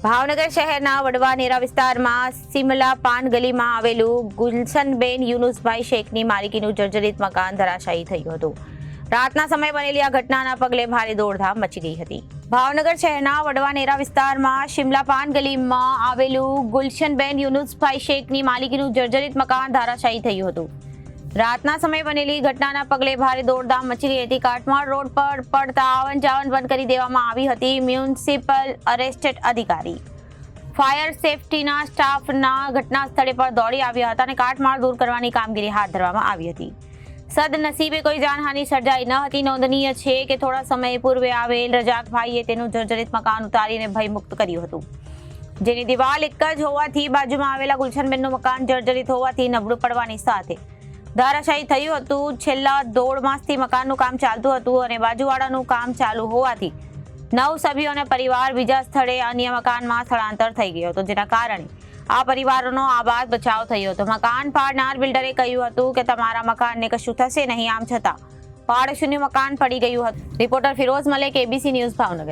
ભાવનગર શહેરના વડવાનેરા વિસ્તારમાં સિમલા પાન ગલીમાં આવેલું ગુલશનબેન યુનુસભાઈ શેખની માલિકીનું જર્જરિત મકાન ધરાશાયી થયું હતું. રાતના સમયે બનેલી આ ઘટનાના પગલે ભારે દોડધામ મચી ગઈ હતી. ભાવનગર શહેરના વડવાનેરા વિસ્તારમાં સિમલા પાન ગલીમાં આવેલું ગુલશનબેન યુનુસભાઈ શેખની માલિકીનું જર્જરિત મકાન ધરાશાયી થયું હતું. રાતના સમયે બનેલી ઘટનાના પગલે ભારે દોડધામ મચી ગઈ હતી. કાટમાળ રોડ પર પડતા આવન જાવન બંધ કરી દેવામાં આવી હતી. મ્યુનિસિપલ અરેસ્ટેડ અધિકારી, ફાયર સેફટીના સ્ટાફના ઘટના સ્થળે પર દોડી આવ્યા હતા અને કાટમાળ દૂર કરવાની કામગીરી હાથ ધરવામાં આવી હતી. સદનસીબે કોઈ જાનહાનિ સર્જાઈ ન હતી. નોંધનીય છે કે થોડા સમય પૂર્વે આવેલ રજાકભાઈએ તેનું જર્જરિત મકાન ઉતારીને ભયમુક્ત કર્યું હતું, જેની દિવાલ એક જ હોવાથી બાજુમાં આવેલા ગુલશનબેનનું મકાન જર્જરિત હોવાથી નબળું પડવાની સાથે ધરાશાયી થયું હતું. છેલ્લા 1.5 માસથી મકાનનું કામ ચાલતું હતું અને બાજુવાળાનું કામ ચાલુ હોવાથી 9 સભ્યો અને પરિવાર બીજા સ્થળે અન્ય મકાનમાં સ્થળાંતર થઈ ગયો હતો, જેના કારણે આ પરિવારોનો આબાદ બચાવ થયો હતો. મકાન પાડનાર બિલ્ડરે કહ્યું હતું કે તમારા મકાનને કશું થશે નહીં, આમ છતાં પાડોશીનું મકાન પડી ગયું હતું. Reporter Firoz Malek, ABC news, Bhavnagar.